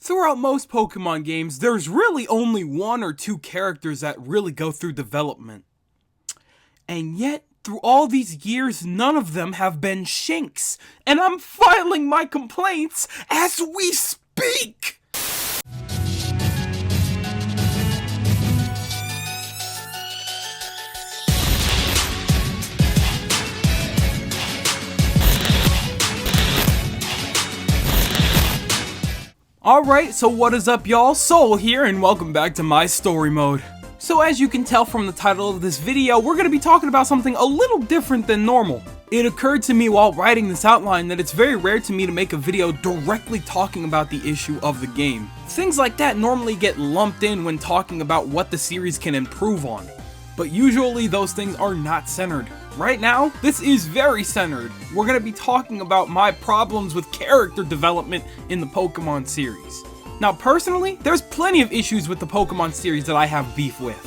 Throughout most Pokemon games, there's really only one or two characters that really go through development. And yet, through all these years, none of them have been Shinx, and I'm filing my complaints as we speak! Alright, so what is up y'all? Soul here, and welcome back to my story mode. So as you can tell from the title of this video, we're going to be talking about something a little different than normal. It occurred to me while writing this outline that it's very rare to me to make a video directly talking about the issue of the game. Things like that normally get lumped in when talking about what the series can improve on. But usually those things are not centered. Right now, this is very centered. We're going to be talking about my problems with character development in the Pokemon series. Now personally, there's plenty of issues with the Pokemon series that I have beef with.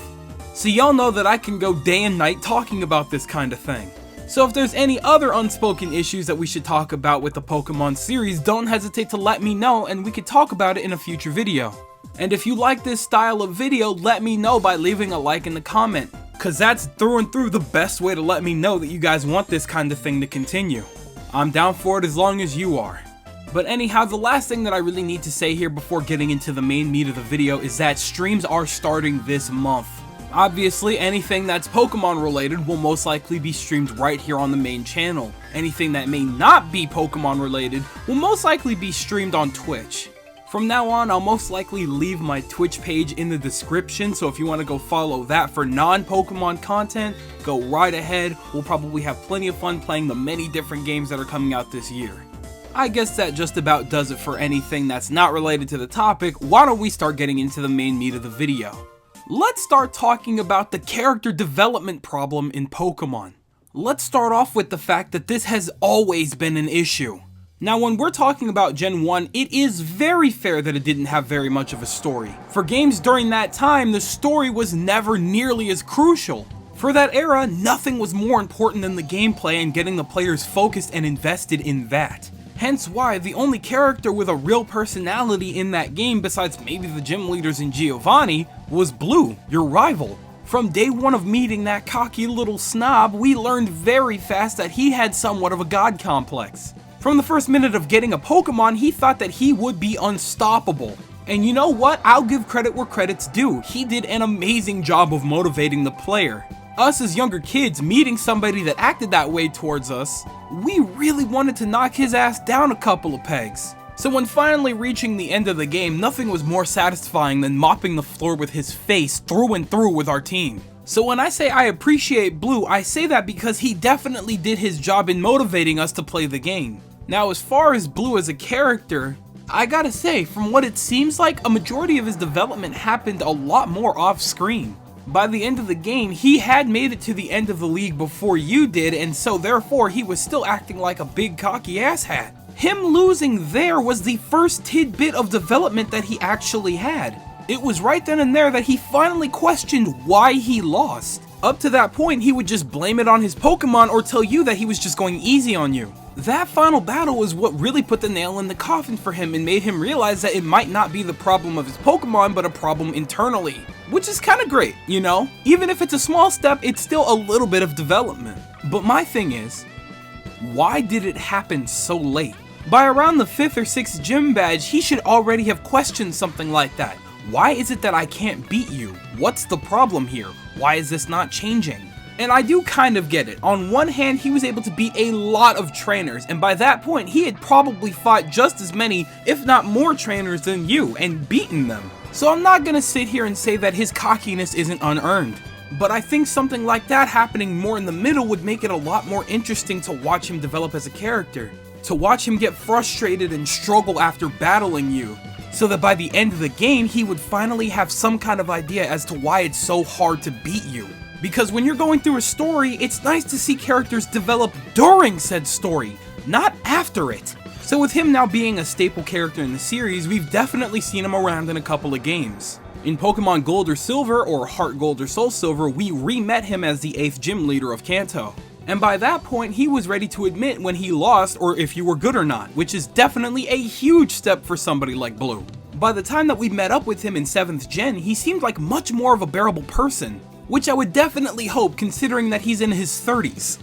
So y'all know that I can go day and night talking about this kind of thing. So if there's any other unspoken issues that we should talk about with the Pokemon series, don't hesitate to let me know and we could talk about it in a future video. And if you like this style of video, let me know by leaving a like in the comment, cause that's through and through the best way to let me know that you guys want this kind of thing to continue. I'm down for it as long as you are. But anyhow, the last thing that I really need to say here before getting into the main meat of the video is that streams are starting this month. Obviously, anything that's Pokemon related will most likely be streamed right here on the main channel. Anything that may not be Pokemon related will most likely be streamed on Twitch. From now on, I'll most likely leave my Twitch page in the description, so if you want to go follow that for non-Pokemon content, go right ahead. We'll probably have plenty of fun playing the many different games that are coming out this year. I guess that just about does it for anything that's not related to the topic. Why don't we start getting into the main meat of the video? Let's start talking about the character development problem in Pokemon. Let's start off with the fact that this has always been an issue. Now when we're talking about Gen 1, it is very fair that it didn't have very much of a story. For games during that time, the story was never nearly as crucial. For that era, nothing was more important than the gameplay and getting the players focused and invested in that. Hence why the only character with a real personality in that game besides maybe the gym leaders in Giovanni was Blue, your rival. From day one of meeting that cocky little snob, we learned very fast that he had somewhat of a god complex. From the first minute of getting a Pokemon, he thought that he would be unstoppable. And you know what? I'll give credit where credit's due. He did an amazing job of motivating the player. Us as younger kids, meeting somebody that acted that way towards us, we really wanted to knock his ass down a couple of pegs. So when finally reaching the end of the game, nothing was more satisfying than mopping the floor with his face through and through with our team. So when I say I appreciate Blue, I say that because he definitely did his job in motivating us to play the game. Now as far as Blue as a character, I gotta say, from what it seems like, a majority of his development happened a lot more off screen. By the end of the game, he had made it to the end of the league before you did, and so therefore he was still acting like a big cocky asshat. Him losing there was the first tidbit of development that he actually had. It was right then and there that he finally questioned why he lost. Up to that point, he would just blame it on his Pokemon or tell you that he was just going easy on you. That final battle was what really put the nail in the coffin for him and made him realize that it might not be the problem of his Pokemon, but a problem internally. Which is kinda great, you know? Even if it's a small step, it's still a little bit of development. But my thing is, why did it happen so late? By around the 5th or 6th gym badge, he should already have questioned something like that. Why is it that I can't beat you? What's the problem here? Why is this not changing? And I do kind of get it. On one hand, he was able to beat a lot of trainers, and by that point, he had probably fought just as many, if not more trainers than you, and beaten them. So I'm not gonna sit here and say that his cockiness isn't unearned. But I think something like that happening more in the middle would make it a lot more interesting to watch him develop as a character. To watch him get frustrated and struggle after battling you. So that by the end of the game, he would finally have some kind of idea as to why it's so hard to beat you. Because when you're going through a story, it's nice to see characters develop during said story, not after it. So with him now being a staple character in the series, we've definitely seen him around in a couple of games. In Pokemon Gold or Silver, or Heart Gold or Soul Silver, we re-met him as the 8th gym leader of Kanto. And by that point, he was ready to admit when he lost or if you were good or not, which is definitely a huge step for somebody like Blue. By the time that we met up with him in 7th Gen, he seemed like much more of a bearable person, which I would definitely hope considering that he's in his 30s.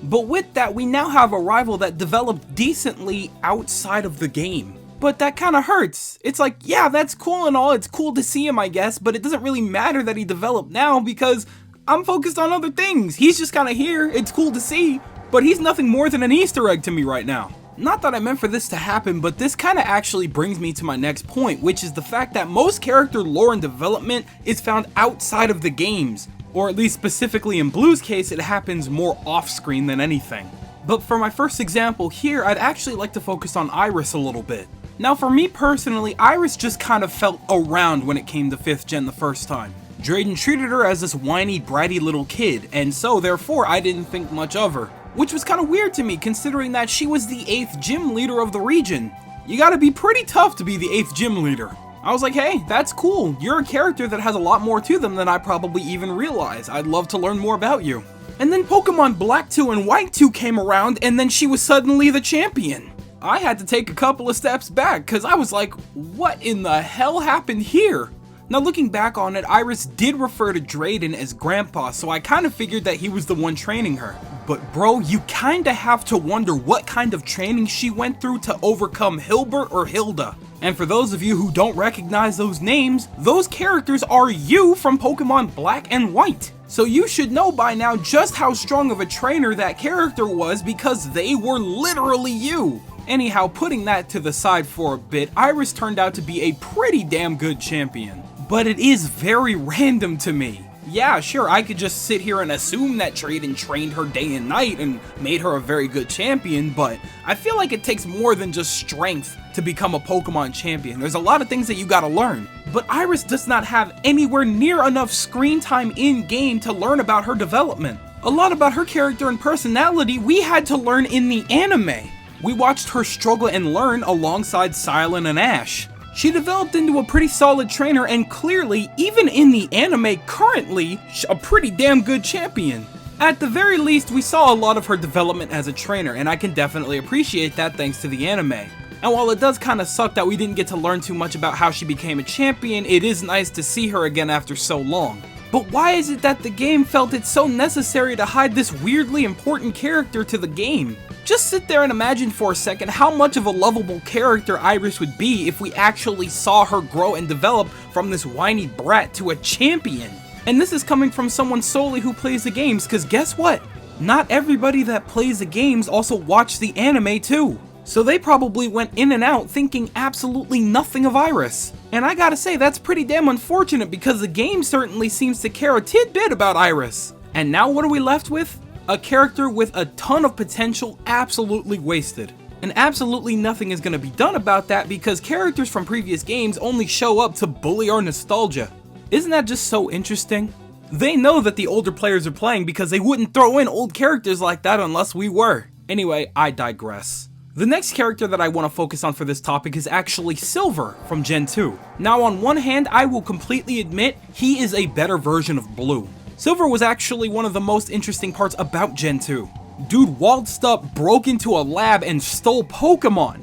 But with that, we now have a rival that developed decently outside of the game. But that kinda hurts. It's like, yeah, that's cool and all, it's cool to see him I guess, but it doesn't really matter that he developed now because I'm focused on other things. He's just kinda here, it's cool to see, but he's nothing more than an Easter egg to me right now. Not that I meant for this to happen, but this kinda actually brings me to my next point, which is the fact that most character lore and development is found outside of the games, or at least specifically in Blue's case, it happens more off-screen than anything. But for my first example here, I'd actually like to focus on Iris a little bit. Now for me personally, Iris just kind of felt around when it came to 5th Gen the first time. Drayden treated her as this whiny, bratty little kid, and so therefore I didn't think much of her. Which was kind of weird to me considering that she was the 8th gym leader of the region. You gotta be pretty tough to be the 8th gym leader. I was like, hey, that's cool. You're a character that has a lot more to them than I probably even realize. I'd love to learn more about you. And then Pokemon Black 2 and White 2 came around and then she was suddenly the champion. I had to take a couple of steps back because I was like, what in the hell happened here? Now looking back on it, Iris did refer to Drayden as Grandpa, so I kind of figured that he was the one training her. But bro, you kinda have to wonder what kind of training she went through to overcome Hilbert or Hilda. And for those of you who don't recognize those names, those characters are you from Pokemon Black and White. So you should know by now just how strong of a trainer that character was because they were literally you. Anyhow, putting that to the side for a bit, Iris turned out to be a pretty damn good champion. But it is very random to me. Yeah, sure, I could just sit here and assume that Drayden trained her day and night and made her a very good champion, but I feel like it takes more than just strength to become a Pokemon champion. There's a lot of things that you gotta learn. But Iris does not have anywhere near enough screen time in-game to learn about her development. A lot about her character and personality we had to learn in the anime. We watched her struggle and learn alongside Silent and Ash. She developed into a pretty solid trainer and clearly, even in the anime currently, a pretty damn good champion. At the very least, we saw a lot of her development as a trainer, and I can definitely appreciate that thanks to the anime. And while it does kinda suck that we didn't get to learn too much about how she became a champion, it is nice to see her again after so long. But why is it that the game felt it so necessary to hide this weirdly important character to the game? Just sit there and imagine for a second how much of a lovable character Iris would be if we actually saw her grow and develop from this whiny brat to a champion. And this is coming from someone solely who plays the games, cause guess what? Not everybody that plays the games also watched the anime too. So they probably went in and out thinking absolutely nothing of Iris. And I gotta say, that's pretty damn unfortunate because the game certainly seems to care a tidbit about Iris. And now what are we left with? A character with a ton of potential absolutely wasted. And absolutely nothing is going to be done about that because characters from previous games only show up to bully our nostalgia. Isn't that just so interesting? They know that the older players are playing because they wouldn't throw in old characters like that unless we were. Anyway, I digress. The next character that I want to focus on for this topic is actually Silver from Gen 2. Now on one hand, I will completely admit he is a better version of Blue. Silver was actually one of the most interesting parts about Gen 2. Dude waltzed up, broke into a lab, and stole Pokemon.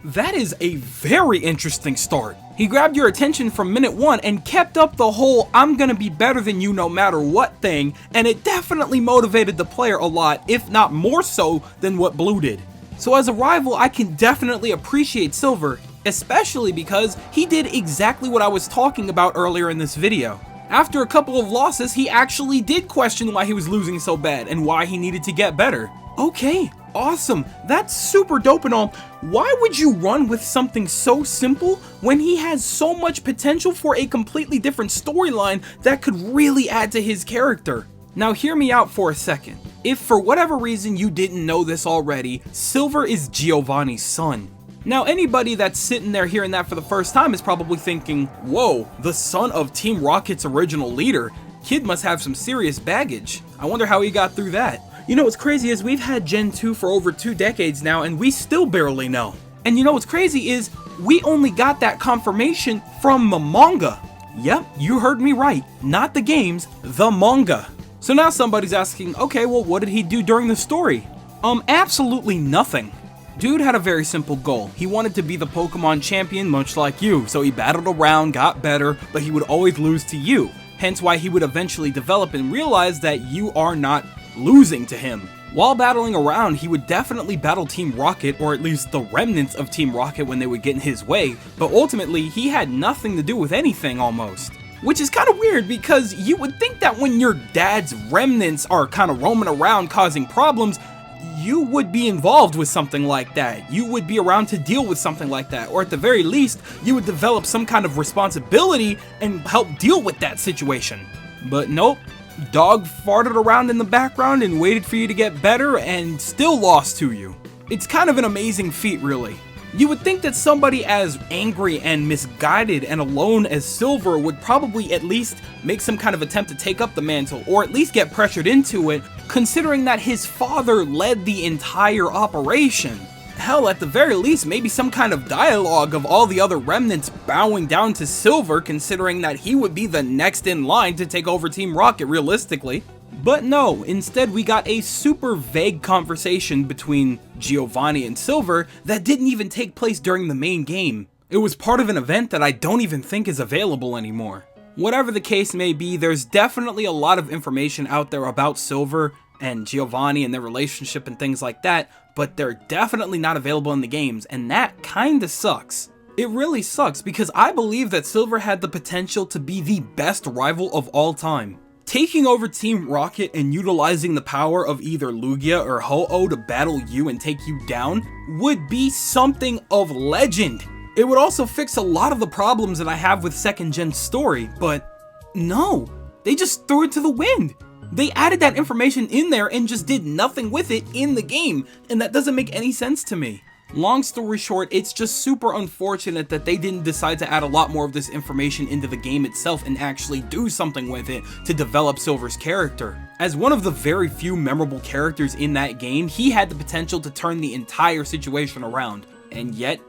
That is a very interesting start. He grabbed your attention from minute 1 and kept up the whole I'm gonna be better than you no matter what thing, and it definitely motivated the player a lot, if not more so than what Blue did. So as a rival, I can definitely appreciate Silver, especially because he did exactly what I was talking about earlier in this video. After a couple of losses, he actually did question why he was losing so bad and why he needed to get better. Okay, awesome, that's super dope and all. Why would you run with something so simple when he has so much potential for a completely different storyline that could really add to his character? Now hear me out for a second. If for whatever reason you didn't know this already, Silver is Giovanni's son. Now anybody that's sitting there hearing that for the first time is probably thinking, whoa, the son of Team Rocket's original leader, kid must have some serious baggage. I wonder how he got through that. You know what's crazy is we've had Gen 2 for over 2 decades now and we still barely know. And you know what's crazy is we only got that confirmation from the manga. Yep, you heard me right, not the games, the manga. So now somebody's asking, okay, well what did he do during the story? Absolutely nothing. Dude had a very simple goal. He wanted to be the Pokemon champion much like you, so he battled around, got better, but he would always lose to you. Hence why he would eventually develop and realize that you are not losing to him. While battling around, he would definitely battle Team Rocket, or at least the remnants of Team Rocket when they would get in his way, but ultimately he had nothing to do with anything almost. Which is kind of weird because you would think that when your dad's remnants are kind of roaming around causing problems, you would be involved with something like that. You would be around to deal with something like that, or at the very least, you would develop some kind of responsibility and help deal with that situation. But nope, dog farted around in the background and waited for you to get better and still lost to you. It's kind of an amazing feat, really. You would think that somebody as angry and misguided and alone as Silver would probably at least make some kind of attempt to take up the mantle, or at least get pressured into it, considering that his father led the entire operation. Hell, at the very least, maybe some kind of dialogue of all the other remnants bowing down to Silver, considering that he would be the next in line to take over Team Rocket realistically. But no, instead we got a super vague conversation between Giovanni and Silver that didn't even take place during the main game. It was part of an event that I don't even think is available anymore. Whatever the case may be, there's definitely a lot of information out there about Silver and Giovanni and their relationship and things like that, but they're definitely not available in the games, and that kinda sucks. It really sucks because I believe that Silver had the potential to be the best rival of all time. Taking over Team Rocket and utilizing the power of either Lugia or Ho-Oh to battle you and take you down would be something of legend. It would also fix a lot of the problems that I have with 2nd Gen's story, but no, they just threw it to the wind. They added that information in there and just did nothing with it in the game, and that doesn't make any sense to me. Long story short, it's just super unfortunate that they didn't decide to add a lot more of this information into the game itself and actually do something with it to develop Silver's character. As one of the very few memorable characters in that game, he had the potential to turn the entire situation around, and yet,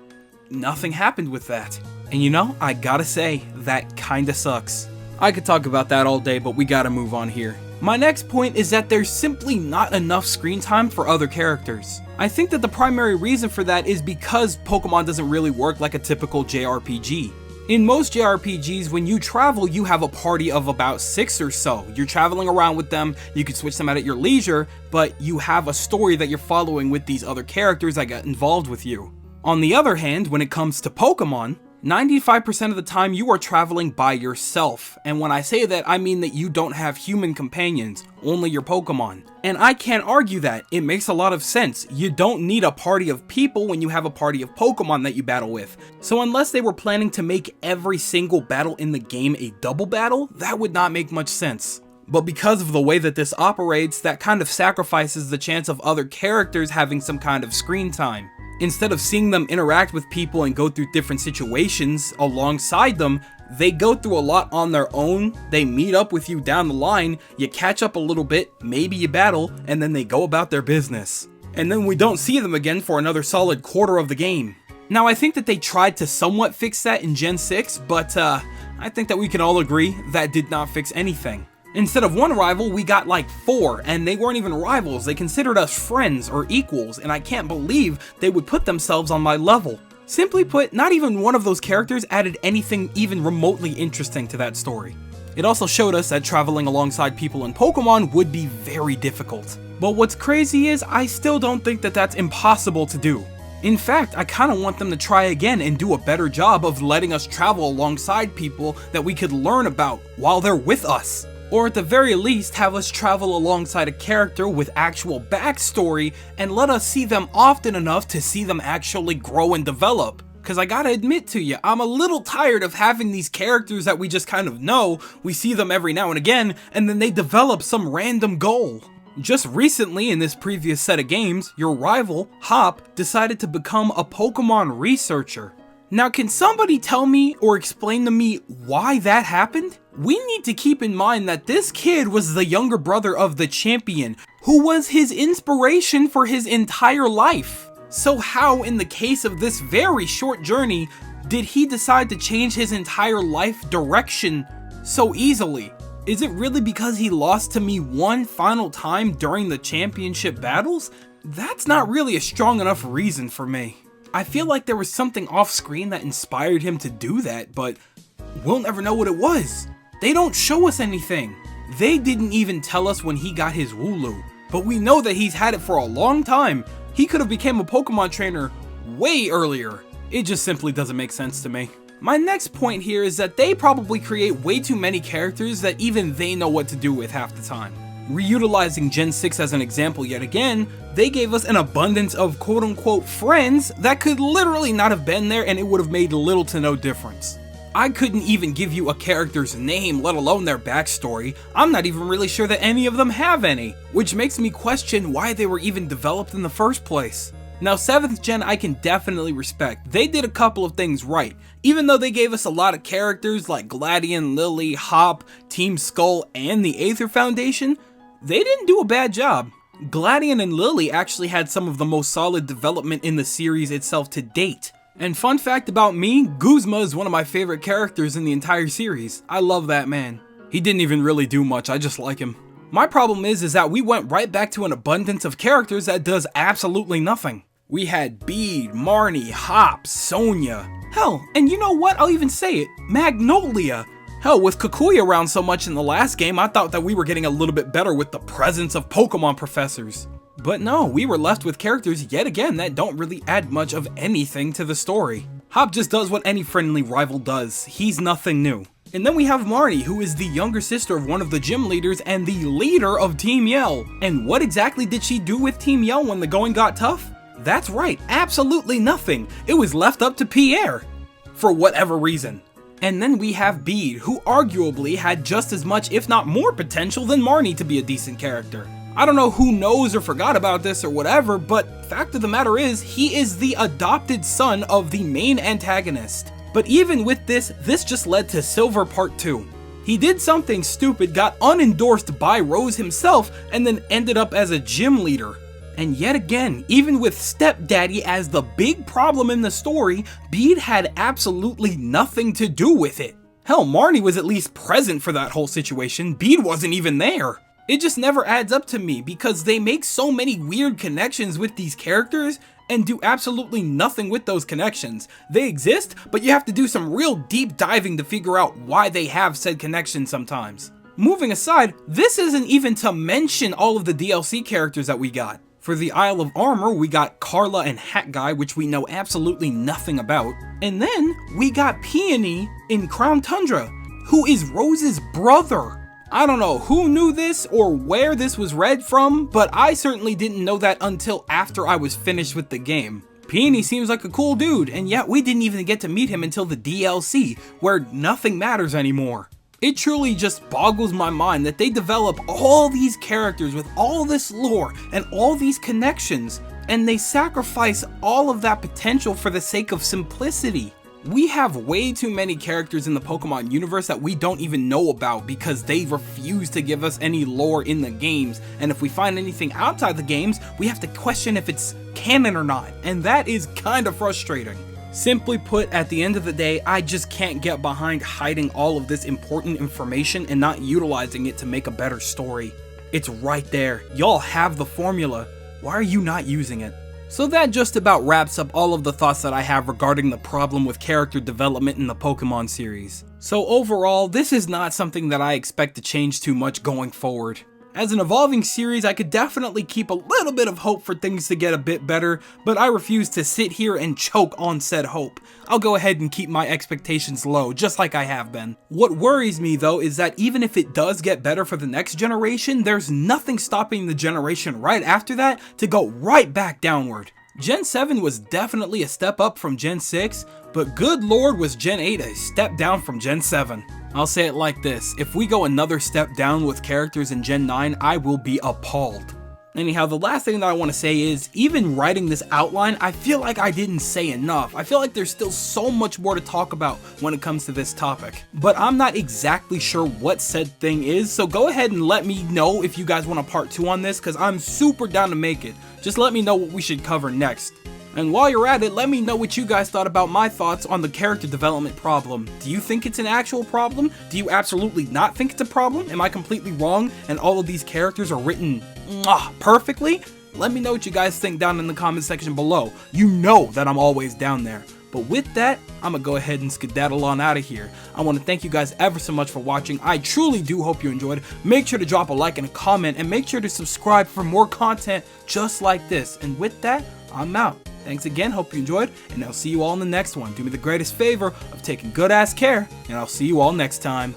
nothing happened with that. And you know, I gotta say, that kinda sucks. I could talk about that all day, but we gotta move on here. My next point is that there's simply not enough screen time for other characters. I think that the primary reason for that is because Pokemon doesn't really work like a typical JRPG. In most JRPGs, when you travel, you have a party of about 6 or so. You're traveling around with them, you can switch them out at your leisure, but you have a story that you're following with these other characters that get involved with you. On the other hand, when it comes to Pokemon, 95% of the time you are traveling by yourself, and when I say that, I mean that you don't have human companions, only your Pokemon. And I can't argue that, it makes a lot of sense. You don't need a party of people when you have a party of Pokemon that you battle with. So unless they were planning to make every single battle in the game a double battle, that would not make much sense. But because of the way that this operates, that kind of sacrifices the chance of other characters having some kind of screen time. Instead of seeing them interact with people and go through different situations alongside them, they go through a lot on their own, they meet up with you down the line, you catch up a little bit, maybe you battle, and then they go about their business. And then we don't see them again for another solid quarter of the game. Now I think that they tried to somewhat fix that in Gen 6, but I think that we can all agree that did not fix anything. Instead of one rival, we got like 4, and they weren't even rivals, they considered us friends or equals, and I can't believe they would put themselves on my level. Simply put, not even one of those characters added anything even remotely interesting to that story. It also showed us that traveling alongside people in Pokemon would be very difficult. But what's crazy is, I still don't think that that's impossible to do. In fact, I kinda want them to try again and do a better job of letting us travel alongside people that we could learn about while they're with us. Or at the very least, have us travel alongside a character with actual backstory and let us see them often enough to see them actually grow and develop. Cause I gotta admit to you, I'm a little tired of having these characters that we just kind of know, we see them every now and again, and then they develop some random goal. Just recently in this previous set of games, your rival, Hop, decided to become a Pokemon researcher. Now can somebody tell me or explain to me why that happened? We need to keep in mind that this kid was the younger brother of the champion, who was his inspiration for his entire life. So how, in the case of this very short journey, did he decide to change his entire life direction so easily? Is it really because he lost to me one final time during the championship battles? That's not really a strong enough reason for me. I feel like there was something off screen that inspired him to do that, but we'll never know what it was. They don't show us anything. They didn't even tell us when he got his Wooloo, but we know that he's had it for a long time. He could have become a Pokemon trainer way earlier. It just simply doesn't make sense to me. My next point here is that they probably create way too many characters that even they know what to do with half the time. Reutilizing Gen 6 as an example yet again, they gave us an abundance of quote-unquote friends that could literally not have been there and it would have made little to no difference. I couldn't even give you a character's name, let alone their backstory. I'm not even really sure that any of them have any, which makes me question why they were even developed in the first place. Now 7th gen I can definitely respect. They did a couple of things right. Even though they gave us a lot of characters like Gladion, Lily, Hop, Team Skull, and the Aether Foundation, they didn't do a bad job. Gladion and Lily actually had some of the most solid development in the series itself to date. And fun fact about me, Guzma is one of my favorite characters in the entire series. I love that man. He didn't even really do much, I just like him. My problem is that we went right back to an abundance of characters that does absolutely nothing. We had Bede, Marnie, Hop, Sonia. Hell, and you know what, I'll even say it, Magnolia. Hell, with Kukui around so much in the last game, I thought that we were getting a little bit better with the presence of Pokemon professors. But no, we were left with characters yet again that don't really add much of anything to the story. Hop just does what any friendly rival does, he's nothing new. And then we have Marnie, who is the younger sister of one of the gym leaders and the leader of Team Yell. And what exactly did she do with Team Yell when the going got tough? That's right, absolutely nothing. It was left up to Pierre, for whatever reason. And then we have Bede, who arguably had just as much if not more potential than Marnie to be a decent character. I don't know who knows or forgot about this or whatever, but fact of the matter is, he is the adopted son of the main antagonist. But even with this just led to Silver Part 2. He did something stupid, got unendorsed by Rose himself, and then ended up as a gym leader. And yet again, even with Stepdaddy as the big problem in the story, Bede had absolutely nothing to do with it. Hell, Marnie was at least present for that whole situation, Bede wasn't even there. It just never adds up to me because they make so many weird connections with these characters and do absolutely nothing with those connections. They exist, but you have to do some real deep diving to figure out why they have said connections sometimes. Moving aside, this isn't even to mention all of the DLC characters that we got. For the Isle of Armor, we got Carla and Hat Guy, which we know absolutely nothing about. And then we got Peony in Crown Tundra, who is Rose's brother. I don't know who knew this or where this was read from, but I certainly didn't know that until after I was finished with the game. Peony seems like a cool dude, and yet we didn't even get to meet him until the DLC, where nothing matters anymore. It truly just boggles my mind that they develop all these characters with all this lore and all these connections, and they sacrifice all of that potential for the sake of simplicity. We have way too many characters in the Pokemon universe that we don't even know about because they refuse to give us any lore in the games, and if we find anything outside the games, we have to question if it's canon or not, and that is kinda frustrating. Simply put, at the end of the day, I just can't get behind hiding all of this important information and not utilizing it to make a better story. It's right there. Y'all have the formula. Why are you not using it? So that just about wraps up all of the thoughts that I have regarding the problem with character development in the Pokemon series. So overall, this is not something that I expect to change too much going forward. As an evolving series, I could definitely keep a little bit of hope for things to get a bit better, but I refuse to sit here and choke on said hope. I'll go ahead and keep my expectations low, just like I have been. What worries me though is that even if it does get better for the next generation, there's nothing stopping the generation right after that to go right back downward. Gen 7 was definitely a step up from Gen 6, but good lord was Gen 8 a step down from Gen 7. I'll say it like this, if we go another step down with characters in Gen 9, I will be appalled. Anyhow, the last thing that I want to say is, even writing this outline, I feel like I didn't say enough. I feel like there's still so much more to talk about when it comes to this topic. But I'm not exactly sure what said thing is, so go ahead and let me know if you guys want a part 2 on this, because I'm super down to make it. Just let me know what we should cover next. And while you're at it, let me know what you guys thought about my thoughts on the character development problem. Do you think it's an actual problem? Do you absolutely not think it's a problem? Am I completely wrong and all of these characters are written perfectly? Let me know what you guys think down in the comment section below. You know that I'm always down there. But with that, I'm gonna go ahead and skedaddle on out of here. I want to thank you guys ever so much for watching. I truly do hope you enjoyed. Make sure to drop a like and a comment, and make sure to subscribe for more content just like this. And with that, I'm out. Thanks again, hope you enjoyed, and I'll see you all in the next one. Do me the greatest favor of taking good ass care, and I'll see you all next time.